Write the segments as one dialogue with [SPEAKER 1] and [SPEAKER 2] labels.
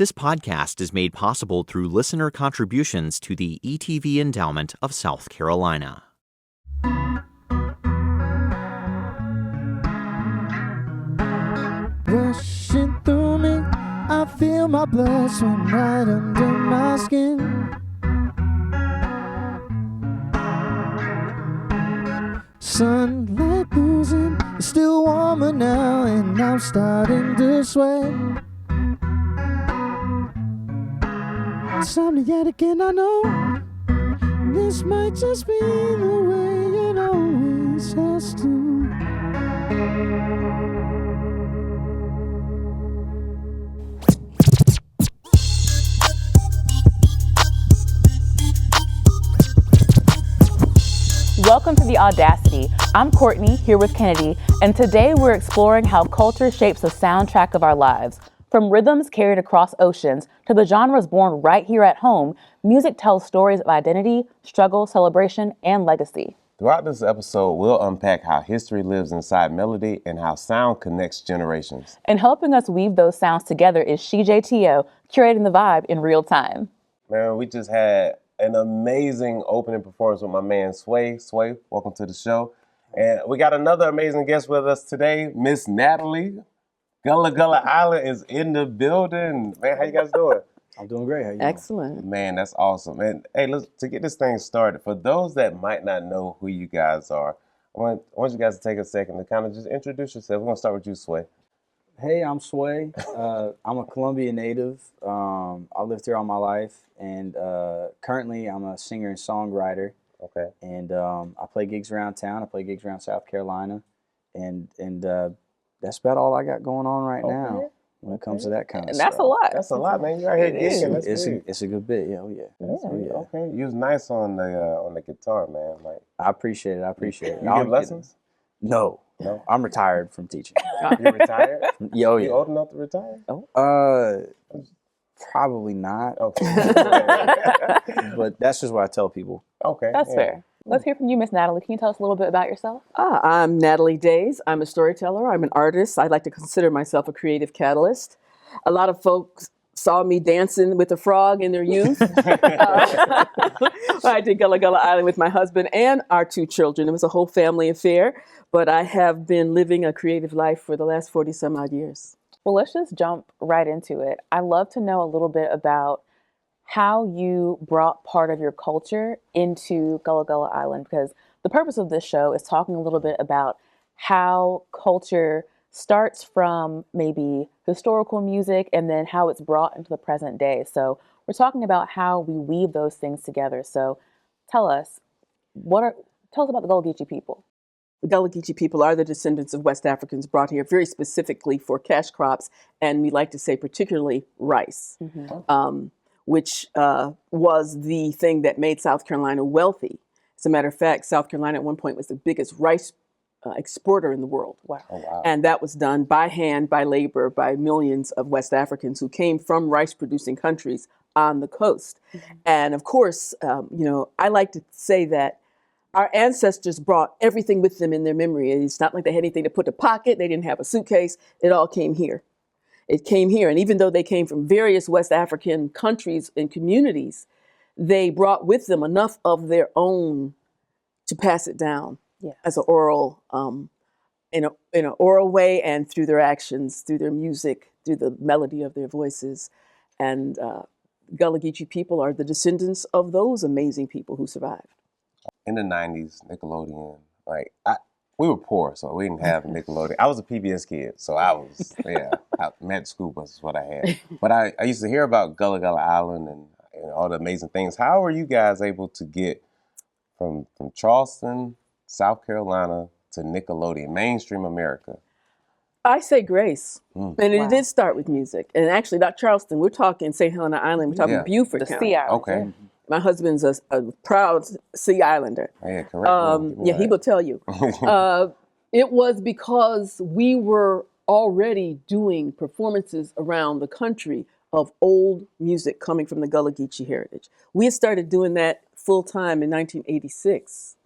[SPEAKER 1] This podcast is made possible through listener contributions to the ETV Endowment of South Carolina.
[SPEAKER 2] Rushing through me, I feel my blood swim right under my skin. Sunlight losing, it's still warmer now, and I'm starting to sweat. It's time to yet again, I know this might just be the way it always has to.
[SPEAKER 3] Welcome to the Audacity. I'm Courtney, here with Kennedy, and today we're exploring how culture shapes the soundtrack of our lives. From rhythms carried across oceans to the genres born right here at home, music tells stories of identity, struggle, celebration, and legacy.
[SPEAKER 4] Throughout this episode, we'll unpack how history lives inside melody and how sound connects generations.
[SPEAKER 3] And helping us weave those sounds together is CJTO, curating the vibe in real time.
[SPEAKER 4] Man, we just had an amazing opening performance with my man Sway. Sway, welcome to the show. And we got another amazing guest with us today, Miss Natalie. Gullah Gullah Island is in the building. Man, how you guys doing?
[SPEAKER 5] I'm doing great. How you
[SPEAKER 3] Excellent.
[SPEAKER 4] Man, that's awesome. And hey, to get this thing started, for those that might not know who you guys are, I want you guys to take a second to kind of just introduce yourself. We're going to start with you, Sway.
[SPEAKER 5] Hey, I'm Sway. I'm a Columbia native. I've lived here all my life, and currently I'm a singer and songwriter.
[SPEAKER 4] Okay.
[SPEAKER 5] And I play gigs around town. I play gigs around South Carolina, and that's about all I got going on right now when it comes to that kind of
[SPEAKER 3] And
[SPEAKER 5] stuff.
[SPEAKER 3] that's a lot.
[SPEAKER 4] That's a lot, man. You out here gigging.
[SPEAKER 5] It's a good bit. Yeah, oh yeah.
[SPEAKER 4] Okay. You was nice on the guitar, man. Like,
[SPEAKER 5] I appreciate it.
[SPEAKER 4] You give lessons?
[SPEAKER 5] No. I'm retired from teaching.
[SPEAKER 4] You retired?
[SPEAKER 5] Yeah, oh yeah.
[SPEAKER 4] You old enough to retire?
[SPEAKER 5] Probably not.
[SPEAKER 4] Okay.
[SPEAKER 5] But that's just what I tell people.
[SPEAKER 4] Okay.
[SPEAKER 3] That's fair. Let's hear from you, Miss Natalie. Can you tell us a little bit about yourself?
[SPEAKER 6] I'm Natalie Daise. I'm a storyteller. I'm an artist. I like to consider myself a creative catalyst. A lot of folks saw me dancing with a frog in their youth. I did Gullah Gullah Island with my husband and our two children. It was a whole family affair, but I have been living a creative life for the last 40 some odd years.
[SPEAKER 3] Well, let's just jump right into it. I'd love to know a little bit about how you brought part of your culture into Gullah Gullah Island, because the purpose of this show is talking a little bit about how culture starts from maybe historical music and then how it's brought into the present day. So we're talking about how we weave those things together. So tell us about the Gullah Geechee people.
[SPEAKER 6] The Gullah Geechee people are the descendants of West Africans brought here very specifically for cash crops, and we like to say particularly rice, which was the thing that made South Carolina wealthy. As a matter of fact, South Carolina at one point was the biggest rice exporter in the world.
[SPEAKER 3] Wow.
[SPEAKER 4] Oh, wow.
[SPEAKER 6] And that was done by hand, by labor, by millions of West Africans who came from rice-producing countries on the coast. And of course, I like to say that our ancestors brought everything with them in their memory. It's not like they had anything to put in a pocket. They didn't have a suitcase. It all came here. It came here. And even though they came from various West African countries and communities, they brought with them enough of their own to pass it down as an oral, in an oral way, and through their actions, through their music, through the melody of their voices. And Gullah Geechee people are the descendants of those amazing people who survived.
[SPEAKER 4] In the 90s, Nickelodeon, we were poor, so we didn't have Nickelodeon. I was a PBS kid, so I was, Met School Bus is what I had. But I used to hear about Gullah Gullah Island and all the amazing things. How were you guys able to get from Charleston, South Carolina, to Nickelodeon, mainstream America?
[SPEAKER 6] I say grace. And it did start with music. And actually, not Charleston, we're talking St. Helena Island, we're talking Beaufort County.
[SPEAKER 3] Sea Island.
[SPEAKER 4] Okay.
[SPEAKER 6] My husband's a proud Sea Islander.
[SPEAKER 4] Yeah, correct.
[SPEAKER 6] He will tell you. It was because we were already doing performances around the country of old music coming from the Gullah Geechee heritage. We had started doing that full time in 1986.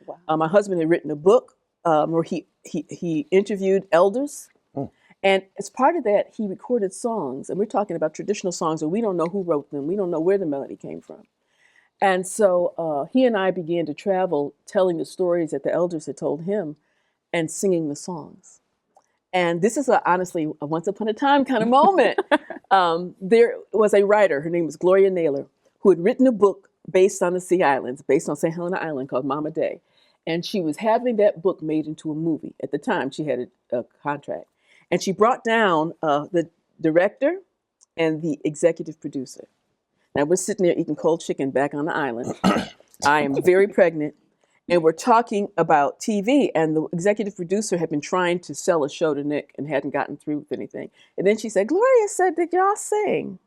[SPEAKER 6] Wow. My husband had written a book where he interviewed elders And as part of that, he recorded songs, and we're talking about traditional songs where we don't know who wrote them. We don't know where the melody came from. And so he and I began to travel telling the stories that the elders had told him and singing the songs. And this is honestly a once upon a time kind of moment. There was a writer, her name was Gloria Naylor, who had written a book based on the Sea Islands, based on St. Helena Island, called Mama Day. And she was having that book made into a movie. At the time, she had a contract. And she brought down the director and the executive producer. Now we're sitting there eating cold chicken back on the island. I am very pregnant. And we're talking about TV. And the executive producer had been trying to sell a show to Nick and hadn't gotten through with anything. And then she said, Gloria said that y'all sing.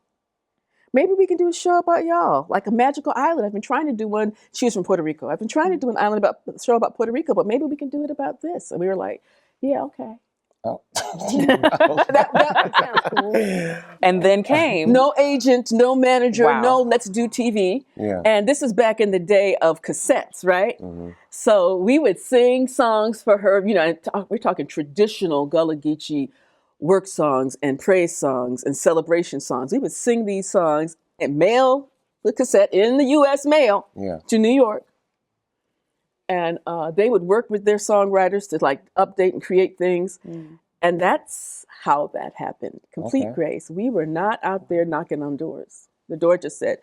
[SPEAKER 6] Maybe we can do a show about y'all, like a magical island. I've been trying to do one. She was from Puerto Rico. I've been trying to do a show about Puerto Rico, but maybe we can do it about this. And we were like, yeah, okay.
[SPEAKER 4] Oh.
[SPEAKER 6] That sounds cool.
[SPEAKER 3] And then came
[SPEAKER 6] No agent, no manager,
[SPEAKER 3] Wow.
[SPEAKER 6] no let's do TV.
[SPEAKER 4] Yeah.
[SPEAKER 6] And this is back in the day of cassettes, right?
[SPEAKER 4] Mm-hmm.
[SPEAKER 6] So we would sing songs for her. You know, we're talking traditional Gullah Geechee work songs and praise songs and celebration songs. We would sing these songs and mail the cassette in the U.S. mail to New York. And they would work with their songwriters to like update and create things. And that's how that happened. Complete grace. We were not out there knocking on doors. The door just said,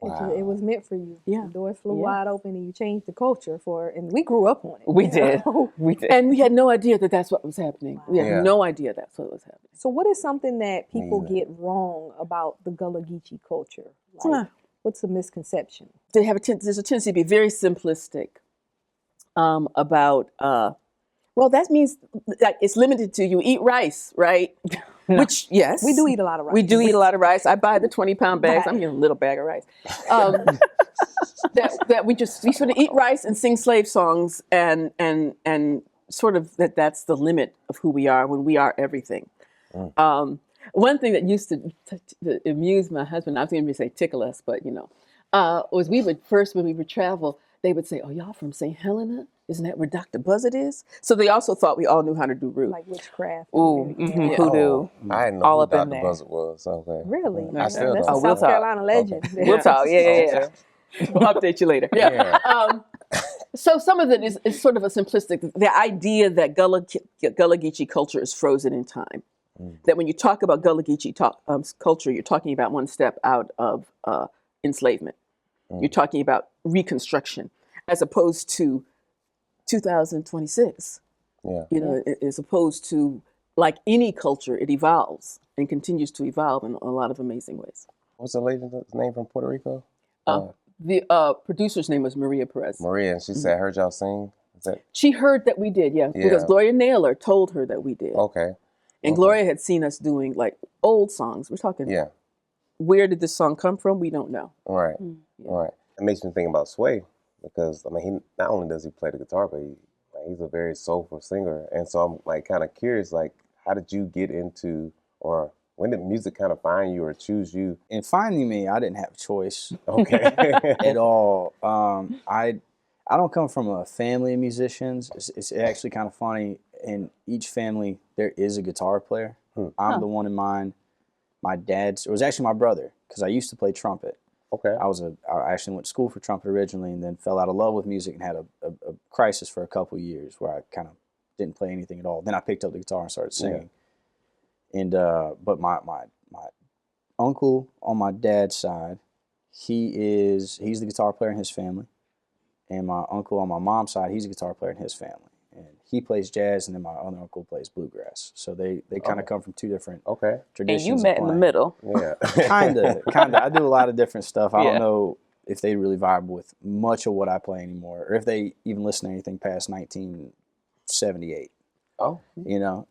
[SPEAKER 4] Wow.
[SPEAKER 7] It was meant for you.
[SPEAKER 6] Yeah.
[SPEAKER 7] The doors flew
[SPEAKER 6] Yeah.
[SPEAKER 7] wide open and you changed the culture and we grew up on it.
[SPEAKER 3] we
[SPEAKER 7] you
[SPEAKER 3] did.
[SPEAKER 7] know?
[SPEAKER 3] We did.
[SPEAKER 6] and we had no idea that that's what was happening. We had
[SPEAKER 4] Yeah.
[SPEAKER 6] no idea that's what was happening.
[SPEAKER 7] So what is something that people
[SPEAKER 4] neither.
[SPEAKER 7] get wrong about the Gullah Geechee culture?
[SPEAKER 6] Huh.
[SPEAKER 7] Like, what's the misconception?
[SPEAKER 6] They have there's a tendency to be very simplistic about, well, that means like it's limited to you eat rice, right? Which, yes.
[SPEAKER 7] We do eat a lot of rice.
[SPEAKER 6] We do eat a lot of rice. I buy the 20-pound bags. I'm getting a little bag of rice. That we sort of eat rice and sing slave songs and sort of that's the limit of who we are when we are everything. One thing that used to amuse my husband, I was going to say tickle us, but you know, was we would first, when we would travel, they would say, oh, y'all from St. Helena? Isn't that where Dr. Buzzard is? So they also thought we all knew how to do root.
[SPEAKER 7] Like witchcraft.
[SPEAKER 3] Ooh,
[SPEAKER 7] and-
[SPEAKER 3] mhm,
[SPEAKER 6] Yeah.
[SPEAKER 3] hoodoo.
[SPEAKER 4] I didn't know
[SPEAKER 3] All
[SPEAKER 4] who
[SPEAKER 3] up in
[SPEAKER 4] Dr.
[SPEAKER 3] there.
[SPEAKER 4] Buzzard was. Okay.
[SPEAKER 7] Really?
[SPEAKER 4] I still
[SPEAKER 7] That's
[SPEAKER 4] don't.
[SPEAKER 7] a
[SPEAKER 3] we'll
[SPEAKER 7] South
[SPEAKER 3] talk.
[SPEAKER 7] Carolina legend.
[SPEAKER 3] We'll talk. Yeah.
[SPEAKER 6] We'll update you later.
[SPEAKER 4] Yeah.
[SPEAKER 6] So some of it is sort of a simplistic, the idea that Gullah Geechee culture is frozen in time. That when you talk about Gullah Geechee culture, you're talking about one step out of enslavement. You're talking about reconstruction, as opposed to 2026.
[SPEAKER 4] Yeah.
[SPEAKER 6] You know, as opposed to like any culture, it evolves and continues to evolve in a lot of amazing ways.
[SPEAKER 4] What's the lady's name from Puerto Rico?
[SPEAKER 6] The producer's name was Maria Perez.
[SPEAKER 4] Maria, and she said, I heard y'all sing. Is that
[SPEAKER 6] She heard that we did, because
[SPEAKER 4] Yeah.
[SPEAKER 6] Gloria Naylor told her that we did.
[SPEAKER 4] okay?
[SPEAKER 6] And Gloria had seen us doing like old songs. We're talking,
[SPEAKER 4] Yeah.
[SPEAKER 6] where did this song come from? We don't know.
[SPEAKER 4] All right. All right. It makes me think about Sway because I mean, he not only does he play the guitar, but he's a very soulful singer. And so I'm like kind of curious, like, how did you get into, or when did music kind of find you or choose you?
[SPEAKER 5] In finding me, I didn't have a choice
[SPEAKER 4] Okay.
[SPEAKER 5] at all. I don't come from a family of musicians. It's actually kind of funny. In each family, there is a guitar player. I'm the one in mine. My dad's, it was actually my brother, because I used to play trumpet.
[SPEAKER 4] Okay.
[SPEAKER 5] I actually went to school for trumpet originally and then fell out of love with music and had a crisis for a couple of years where I kind of didn't play anything at all. Then I picked up the guitar and started singing. And but my uncle on my dad's side, he's the guitar player in his family. And my uncle on my mom's side, he's a guitar player in his family. And he plays jazz, and then my other uncle plays bluegrass. So they kind of come from two different
[SPEAKER 4] Okay.
[SPEAKER 3] And
[SPEAKER 5] traditions.
[SPEAKER 3] you
[SPEAKER 5] of
[SPEAKER 3] met in the
[SPEAKER 5] playing.
[SPEAKER 3] middle.
[SPEAKER 4] Yeah.
[SPEAKER 5] Kinda. I do a lot of different stuff. I
[SPEAKER 3] Yeah.
[SPEAKER 5] don't know if they really vibe with much of what I play anymore, or if they even listen to anything past 1978.
[SPEAKER 4] Oh.
[SPEAKER 5] You know,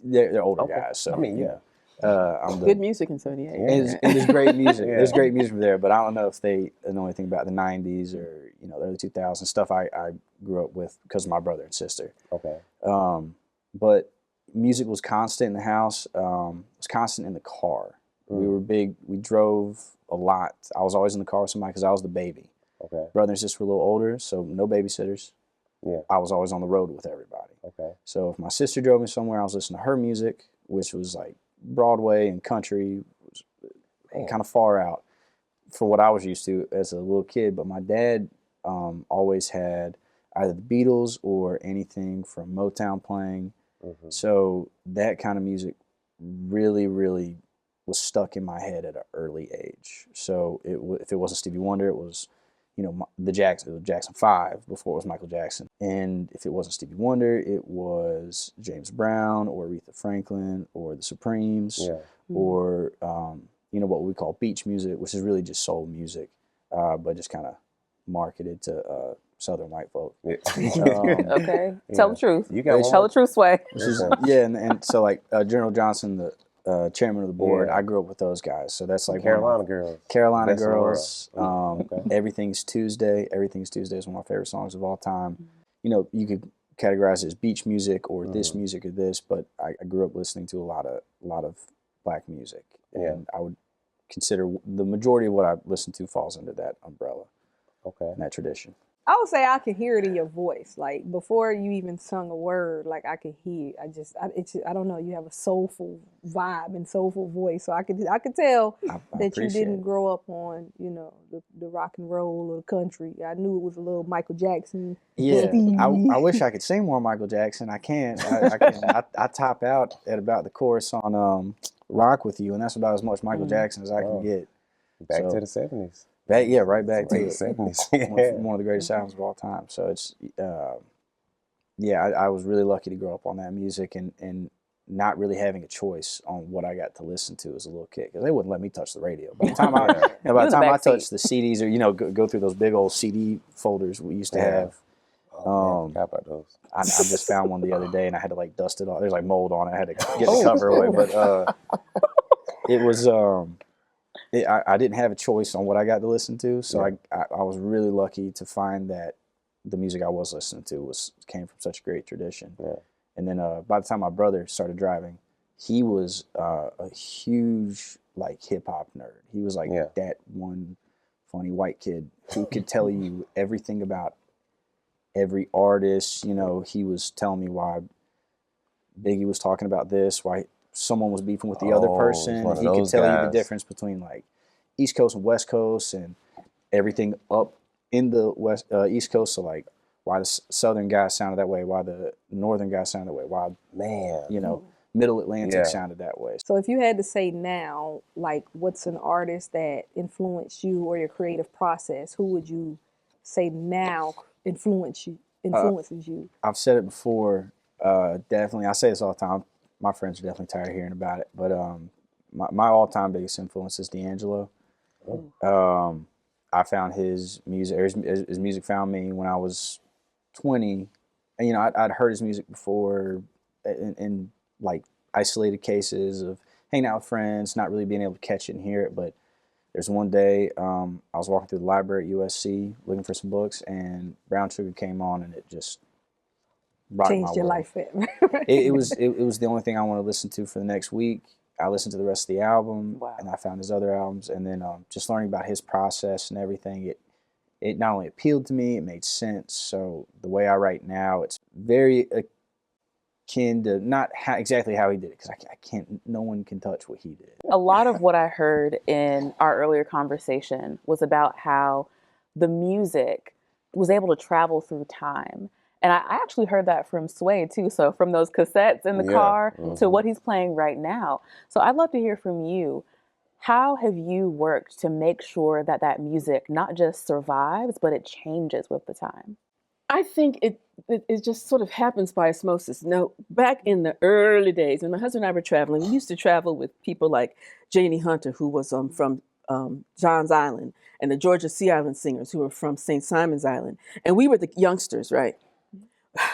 [SPEAKER 5] they're older
[SPEAKER 4] Okay.
[SPEAKER 5] guys. So
[SPEAKER 4] I mean, yeah.
[SPEAKER 5] I'm the,
[SPEAKER 6] Good music in 78.
[SPEAKER 5] and there's great music.
[SPEAKER 4] Yeah.
[SPEAKER 5] There's great music there, but I don't know if they know anything about the 90s or the early 2000s stuff. I grew up with because of my brother and sister.
[SPEAKER 4] Okay.
[SPEAKER 5] But music was constant in the house. It was constant in the car. We were big. We drove a lot. I was always in the car with somebody because I was the baby.
[SPEAKER 4] Okay.
[SPEAKER 5] Brother and sister were a little older, so no babysitters.
[SPEAKER 4] Yeah.
[SPEAKER 5] I was always on the road with everybody.
[SPEAKER 4] Okay.
[SPEAKER 5] So if my sister drove me somewhere, I was listening to her music. which was like Broadway and country, kind of far out for what I was used to as a little kid. But my dad always had either the Beatles or anything from Motown playing.
[SPEAKER 4] Mm-hmm.
[SPEAKER 5] So that kind of music really, really was stuck in my head at an early age. So if it wasn't Stevie Wonder, it was, the Jackson 5 before it was Michael Jackson. And if it wasn't Stevie Wonder, it was James Brown or Aretha Franklin or the Supremes, or what we call beach music, which is really just soul music, but just kind of marketed to Southern white folk.
[SPEAKER 3] Okay, tell the truth.
[SPEAKER 4] You got
[SPEAKER 3] tell the truth, Sway.
[SPEAKER 5] And so like General Johnson, the chairman of the board, I grew up with those guys. So that's like
[SPEAKER 4] Carolina Girls.
[SPEAKER 5] Carolina Girls. Everything's Tuesday. Everything's Tuesday is one of my favorite songs of all time. You could categorize it as beach music or this music or this, but I grew up listening to a lot of black music, and I would consider the majority of what I listen to falls under that umbrella.
[SPEAKER 4] Okay.
[SPEAKER 5] And that tradition.
[SPEAKER 7] I would say I can hear it in your voice. Like before you even sung a word, like I could hear. I don't know. You have a soulful vibe and soulful voice, so I could tell that you didn't grow up on the rock and roll or country. I knew it was a little Michael Jackson.
[SPEAKER 5] Yeah, I wish I could sing more Michael Jackson. I can't. I top out at about the chorus on "Rock with You," and that's about as much Michael Jackson as I can get.
[SPEAKER 4] Back to the 70s.
[SPEAKER 5] Right back to the
[SPEAKER 4] 70s.
[SPEAKER 5] One of the greatest albums of all time. So it's, I was really lucky to grow up on that music and not really having a choice on what I got to listen to as a little kid, because they wouldn't let me touch the radio. By the time I touched the CDs or go through those big old CD folders we used to have.
[SPEAKER 4] How about those?
[SPEAKER 5] I just found one the other day and I had to like dust it off. There's like mold on it. I had to get the cover away, but it was. I didn't have a choice on what I got to listen to, so I was really lucky to find that the music I was listening to came from such a great tradition. Yeah. And then by the time my brother started driving, he was a huge like hip hop nerd. He was like that one funny white kid who could tell you everything about every artist. He was telling me why Biggie was talking about this, why someone was beefing with the other person. He could tell you the difference between like East Coast and West Coast and everything up in the East Coast. So like why the Southern guy sounded that way, why the Northern guy sounded that way, why Middle Atlantic sounded that way.
[SPEAKER 7] So if you had to say now, like what's an artist that influenced you or your creative process, who would you say now influences you? I've
[SPEAKER 5] said it before. Definitely, I say this all the time. My friends are definitely tired of hearing about it, but my all-time biggest influence is D'Angelo. I found his music, or his music found me when I was 20. And, I'd heard his music before in like isolated cases of hanging out with friends, not really being able to catch it and hear it. But there's one day I was walking through the library at USC looking for some books, and Brown Sugar came on, and it just
[SPEAKER 7] changed your life forever.
[SPEAKER 5] it was the only thing I want to listen to for the next week. I listened to the rest of the album, and I found his other albums, and then just learning about his process and everything, it not only appealed to me, it made sense. So the way I write now, it's very akin to not exactly how he did it, because I can't. No one can touch what he did.
[SPEAKER 3] A lot of what I heard in our earlier conversation was about how the music was able to travel through time. And I actually heard that from Sway too. So from those cassettes in the car to what he's playing right now. So I'd love to hear from you. How have you worked to make sure that music not just survives, but it changes with the time?
[SPEAKER 6] I think it just sort of happens by osmosis. Now, back in the early days, when my husband and I were traveling, we used to travel with people like Janie Hunter, who was from Johns Island, and the Georgia Sea Island Singers, who were from St. Simon's Island. And we were the youngsters, right?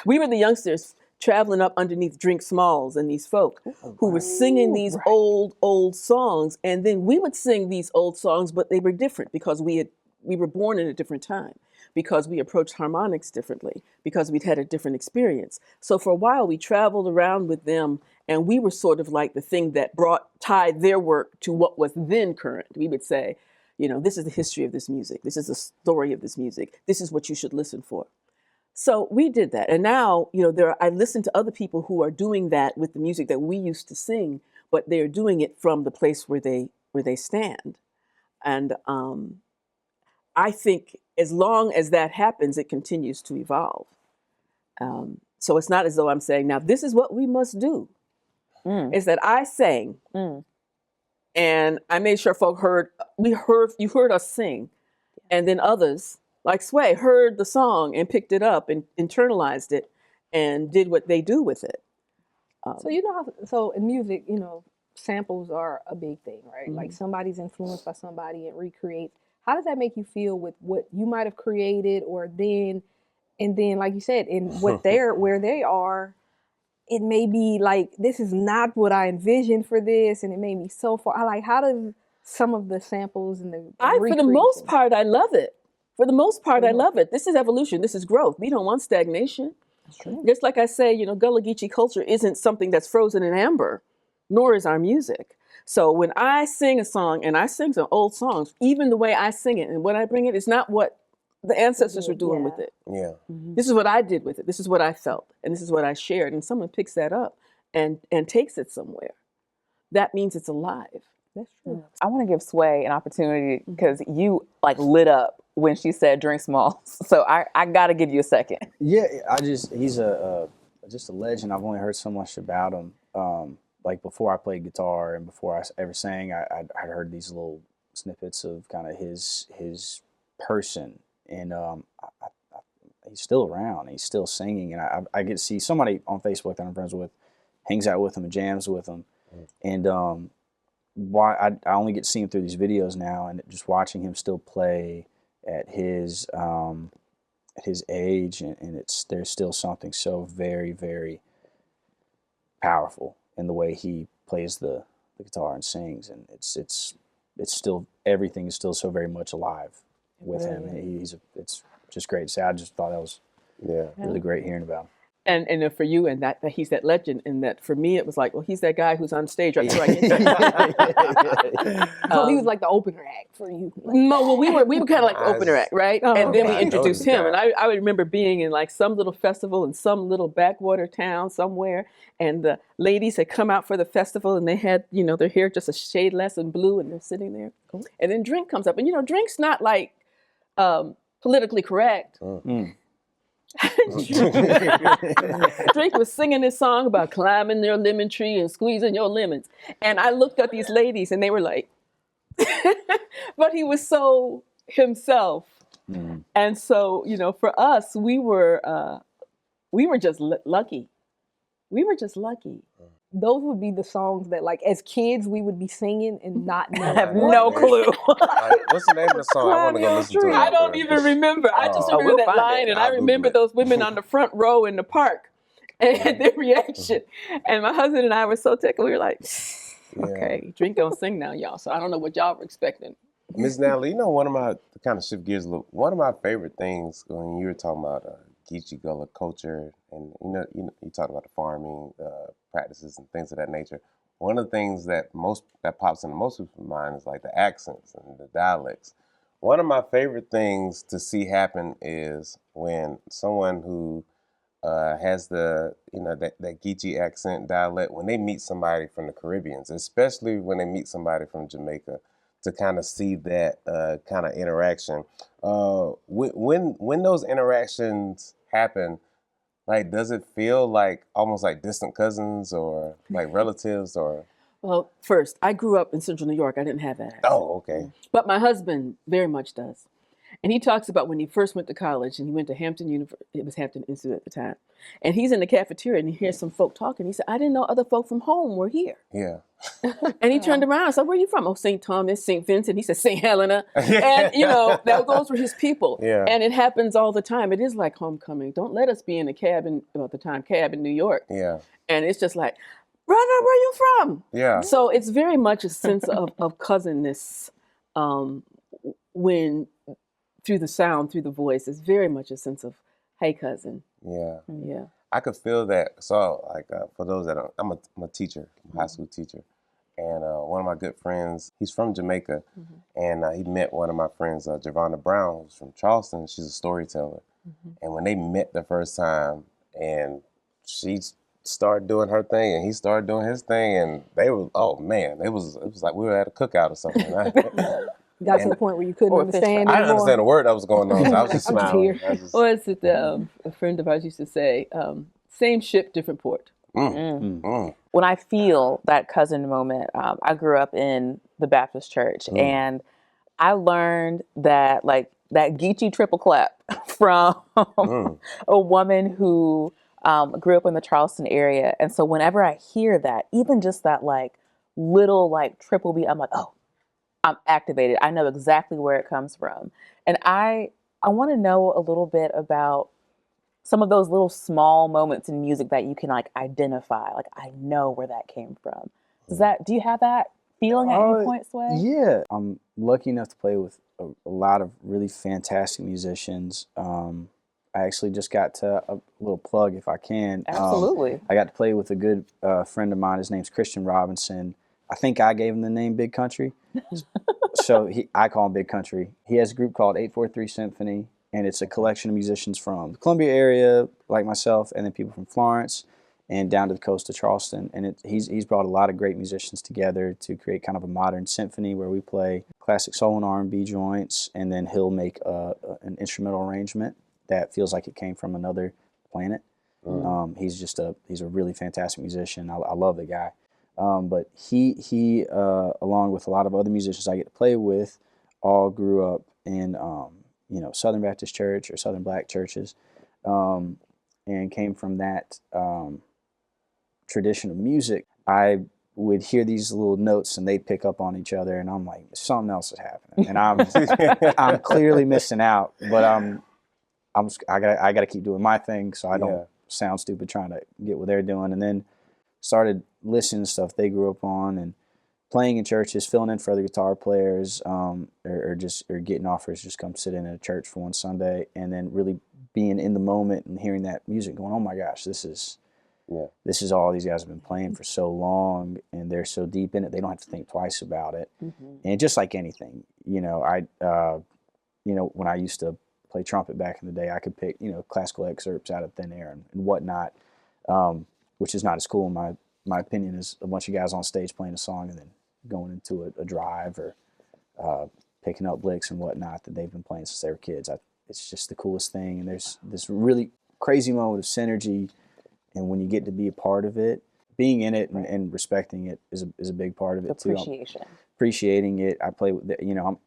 [SPEAKER 6] We were the youngsters traveling up underneath Drink Smalls and these folk who were singing these old songs. And then we would sing these old songs, but they were different because we were born in a different time, because we approached harmonics differently, because we'd had a different experience. So for a while, we traveled around with them, and we were sort of like the thing that tied their work to what was then current. We would say, this is the history of this music. This is the story of this music. This is what you should listen for. So we did that. And now, I listen to other people who are doing that with the music that we used to sing, but they're doing it from the place where they stand. And I think as long as that happens, it continues to evolve. So it's not as though I'm saying, now this is what we must do. It's that I sang and I made sure folk you heard us sing. And then others, like Sway, heard the song and picked it up and internalized it and did what they do with it.
[SPEAKER 7] So in music, samples are a big thing, right? Like somebody's influenced by somebody and recreates. How does that make you feel with what you might have created, and then, like you said, in where they are, it may be like, this is not what I envisioned for this, and it made me so far. How does some of the samples and
[SPEAKER 6] for the most part, I love it. For the most part, I love it. This is evolution. This is growth. We don't want stagnation.
[SPEAKER 7] That's true.
[SPEAKER 6] Just like I say, Gullah Geechee culture isn't something that's frozen in amber, nor is our music. So when I sing a song, and I sing some old songs, even the way I sing it and when I bring it, it's not what the ancestors were doing with it.
[SPEAKER 4] Yeah.
[SPEAKER 6] This is what I did with it. This is what I felt. And this is what I shared. And someone picks that up and takes it somewhere. That means it's alive.
[SPEAKER 7] That's true.
[SPEAKER 3] I want to give Sway an opportunity because you lit up when she said drink small. So I got to give you a second.
[SPEAKER 5] Yeah, he's just a legend. I've only heard so much about him. Like before I played guitar and before I ever sang, I'd heard these little snippets of kind of his person. And he's still around. He's still singing. And I get to see somebody on Facebook that I'm friends with, hangs out with him and jams with him. And why I only get to see him through these videos now, and just watching him still play at his age, and there's still something so very, very powerful in the way he plays the guitar and sings, and it's still, everything is still so very much alive with him. And it's just great to say. I just thought that was really great hearing about him.
[SPEAKER 6] And for you, and that he's that legend, and that for me, it was like, well, he's that guy who's on stage right before I get there.
[SPEAKER 7] So he was like the opener act for you.
[SPEAKER 6] No, well, we were kind of like the opener act, right? And then we introduced him, and I remember being in like some little festival in some little backwater town somewhere, and the ladies had come out for the festival, and they had their hair just a shade less than blue, and they're sitting there, and then Drink comes up, and Drink's not like politically correct. Drake was singing this song about climbing their lemon tree and squeezing your lemons. And I looked at these ladies and they were like, but he was so himself. And so, for us, we were just lucky. We were just lucky.
[SPEAKER 7] Those would be the songs that, like, as kids, we would be singing and not know.
[SPEAKER 3] I have no clue.
[SPEAKER 4] What's the name of the song? I want to go listen to it.
[SPEAKER 6] I don't even remember. I just remember that line, and I remember those women on the front row in the park and their reaction. And my husband and I were so tickled. We were like, okay, Drink don't sing now, y'all. So I don't know what y'all were expecting.
[SPEAKER 4] Miss Natalie, one of my, to kind of shift gears a little, one of my favorite things when you were talking about Geechee Gullah culture, and you talked about the farming practices and things of that nature. One of the things that pops into most people's mind is like the accents and the dialects. One of my favorite things to see happen is when someone who has the that Geechee accent dialect, when they meet somebody from the Caribbean, especially when they meet somebody from Jamaica, to kind of see that kind of interaction. When those interactions happen, like, does it feel like almost like distant cousins or like relatives or?
[SPEAKER 6] Well, first, I grew up in Central New York. I didn't have that accent.
[SPEAKER 4] Oh, okay.
[SPEAKER 6] But my husband very much does. And he talks about when he first went to college, and he went to Hampton University. It was Hampton Institute at the time. And he's in the cafeteria and he hears some folk talking. He said, I didn't know other folk from home were here.
[SPEAKER 4] Yeah.
[SPEAKER 6] And he turned around and said, where are you from? Oh, St. Thomas, St. Vincent. He said, St. Helena. And, those were his people. Yeah. And it happens all the time. It is like homecoming. Don't let us be in a cab in New York.
[SPEAKER 4] Yeah.
[SPEAKER 6] And it's just like, brother, where you from?
[SPEAKER 4] Yeah.
[SPEAKER 6] So it's very much a sense of cousinness when through the sound, through the voice. It's very much a sense of, hey, cousin.
[SPEAKER 4] Yeah.
[SPEAKER 6] Yeah.
[SPEAKER 4] I could feel that. So, like, for those that I'm a teacher, I'm a high school teacher. And one of my good friends, he's from Jamaica. And he met one of my friends, Javonna Brown, who's from Charleston. She's a storyteller. And when they met the first time, and she started doing her thing, and he started doing his thing, and they were, oh man, it was like we were at a cookout or something.
[SPEAKER 7] Got to the point where you couldn't understand
[SPEAKER 4] I
[SPEAKER 7] anymore.
[SPEAKER 4] didn't understand a word that was going on, so I was just
[SPEAKER 7] I'm just
[SPEAKER 4] smiling.
[SPEAKER 7] here.
[SPEAKER 6] Or is it a friend of ours used to say, same ship, different port.
[SPEAKER 3] When I feel that cousin moment, I grew up in the Baptist church, and I learned that like that Geechee triple clap from a woman who grew up in the Charleston area. And so whenever I hear that, even just that like little like triple beat, I'm like, oh, I'm activated. I know exactly where it comes from. And I want to know a little bit about some of those little small moments in music that you can like identify. Like I know where that came from. Do you have that feeling at any point, Sway?
[SPEAKER 5] Yeah, I'm lucky enough to play with a lot of really fantastic musicians. I actually just got to a little plug, if I can.
[SPEAKER 3] Absolutely.
[SPEAKER 5] I got to play with a good friend of mine. His name's Christian Robinson. I think I gave him the name Big Country. So I call him Big Country. He has a group called 843 Symphony, and it's a collection of musicians from the Columbia area, like myself, and then people from Florence and down to the coast of Charleston. And he's brought a lot of great musicians together to create kind of a modern symphony where we play classic soul and R&B joints, and then he'll make an instrumental arrangement that feels like it came from another planet. He's a really fantastic musician. I love the guy. But he along with a lot of other musicians I get to play with, all grew up in Southern Baptist Church or Southern Black churches, and came from that tradition of music. I would hear these little notes and they'd pick up on each other, and I'm like, something else is happening, and I'm clearly missing out, but I gotta keep doing my thing so I don't sound stupid trying to get what they're doing. And then started listening to stuff they grew up on and playing in churches, filling in for other guitar players, or getting offers, just come sit in at a church for one Sunday, and then really being in the moment and hearing that music going, oh my gosh, this is all these guys have been playing for so long, and they're so deep in it, they don't have to think twice about it. And just like anything, when I used to play trumpet back in the day, I could pick, classical excerpts out of thin air and whatnot, which is not as cool in my opinion as a bunch of guys on stage playing a song and then going into a drive or picking up licks and whatnot that they've been playing since they were kids. It's just the coolest thing, and there's this really crazy moment of synergy, and when you get to be a part of it, being in it and respecting it is a big part of it too. Appreciating it. I play with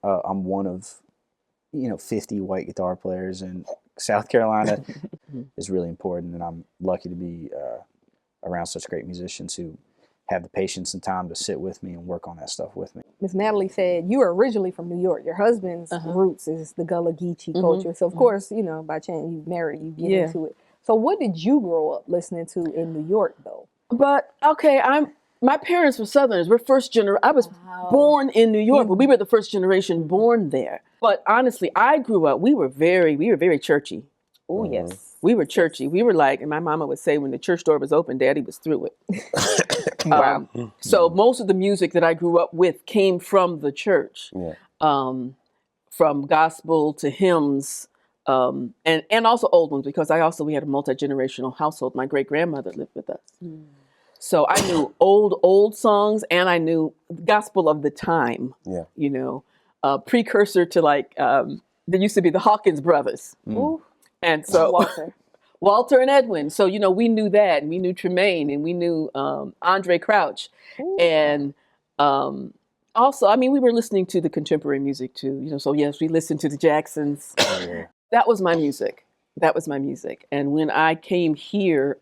[SPEAKER 5] I'm one of 50 white guitar players in South Carolina. Is really important, and I'm lucky to be around such great musicians who have the patience and time to sit with me and work on that stuff with me.
[SPEAKER 7] Miss Natalie said you are originally from New York. Your husband's roots is the Gullah Geechee culture. So of course, by chance you married, you get into it. So what did you grow up listening to in New York though?
[SPEAKER 6] But okay, my parents were Southerners. We're first generation. I was born in New York, but we were the first generation born there. But honestly, I grew up. We were very churchy.
[SPEAKER 3] Oh yes.
[SPEAKER 6] We were churchy. We were like, and my mama would say when the church door was open, Daddy was through it.
[SPEAKER 3] Wow.
[SPEAKER 6] So most of the music that I grew up with came from the church, from gospel to hymns, and also old ones, because we had a multi-generational household. My great grandmother lived with us. So I knew old songs, and I knew gospel of the time. Precursor to like there used to be the Hawkins brothers. And so Walter and Edwin. So, we knew that, and we knew Tremaine, and we knew Andre Crouch. And also, we were listening to the contemporary music too, so yes, we listened to the Jacksons. That was my music. And when I came here,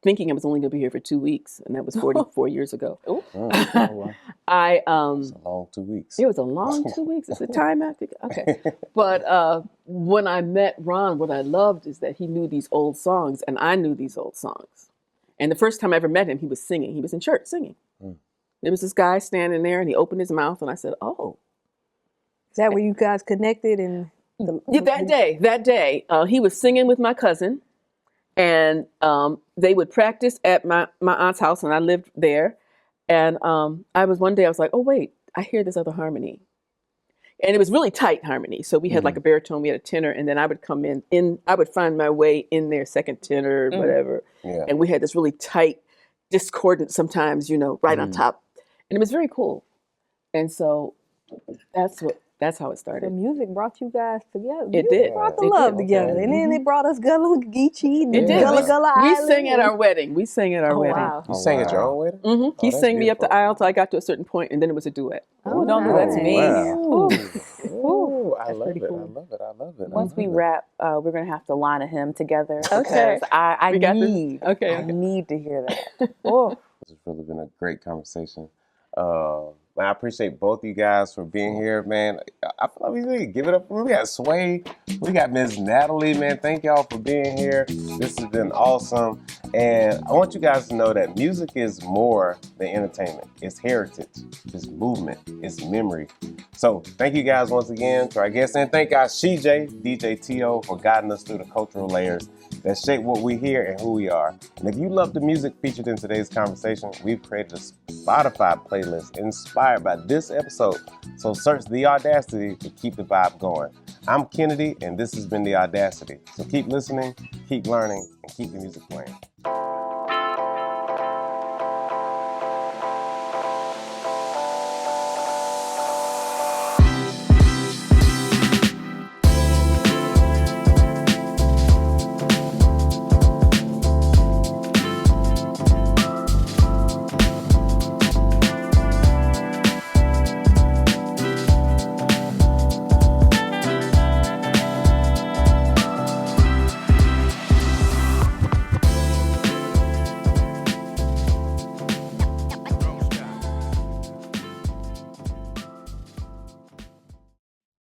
[SPEAKER 6] thinking I was only going to be here for 2 weeks, and that was 44 years ago.
[SPEAKER 4] Wow.
[SPEAKER 6] It's
[SPEAKER 4] a long 2 weeks.
[SPEAKER 6] It was a long 2 weeks. It's a time after. Okay. But when I met Ron, what I loved is that he knew these old songs, and I knew these old songs. And the first time I ever met him, he was singing. He was in church singing. There was this guy standing there, and he opened his mouth, and I said, oh.
[SPEAKER 7] Is that where you guys connected? And
[SPEAKER 6] that day, he was singing with my cousin. And they would practice at my aunt's house, and I lived there. And one day I was like, oh, wait, I hear this other harmony. And it was really tight harmony. So we had like a baritone, we had a tenor, and then I would come in I would find my way in there, second tenor, whatever.
[SPEAKER 4] Yeah.
[SPEAKER 6] And we had this really tight, discordant sometimes, right on top. And it was very cool. And so that's how it
[SPEAKER 7] The
[SPEAKER 6] started.
[SPEAKER 7] music brought you guys together.
[SPEAKER 6] It
[SPEAKER 7] Music
[SPEAKER 6] did.
[SPEAKER 7] brought the
[SPEAKER 6] It
[SPEAKER 7] love
[SPEAKER 6] did.
[SPEAKER 7] together. And then it brought us Gullah Geechee,
[SPEAKER 6] It did.
[SPEAKER 7] Gullah Gullah
[SPEAKER 6] We
[SPEAKER 7] Island.
[SPEAKER 6] sang at our wedding. We sang at our
[SPEAKER 7] Oh,
[SPEAKER 6] wedding.
[SPEAKER 7] wow.
[SPEAKER 4] You sang at your own wedding?
[SPEAKER 6] He
[SPEAKER 4] that's
[SPEAKER 6] sang me up the
[SPEAKER 4] beautiful.
[SPEAKER 6] aisle till I got to a certain point, and then it was a duet.
[SPEAKER 3] Oh, don't do that to me.
[SPEAKER 4] Wow.
[SPEAKER 3] Ooh.
[SPEAKER 4] Ooh, I
[SPEAKER 3] That's
[SPEAKER 4] love
[SPEAKER 3] pretty
[SPEAKER 4] it.
[SPEAKER 3] cool.
[SPEAKER 4] I love it. I love it.
[SPEAKER 3] Once we wrap, we're gonna have to line a hymn together.
[SPEAKER 6] Okay.
[SPEAKER 3] Because I
[SPEAKER 6] We got this?
[SPEAKER 3] need.
[SPEAKER 6] Okay,
[SPEAKER 3] I
[SPEAKER 6] okay.
[SPEAKER 3] need to hear that. Oh.
[SPEAKER 4] This has really been a great conversation. Man, I appreciate both of you guys for being here, man. I feel like we need to give it up. We got Sway, we got Ms. Natalie, man. Thank y'all for being here. This has been awesome. And I want you guys to know that music is more than entertainment. It's heritage, it's movement, it's memory. So thank you guys once again to our guests, and thank our DJ T.O. for guiding us through the cultural layers that shape what we hear and who we are. And if you love the music featured in today's conversation, we've created a Spotify playlist inspired by this episode. So search The Audacity to keep the vibe going. I'm Kennedy, and this has been The Audacity. So keep listening, keep learning, and keep the music playing.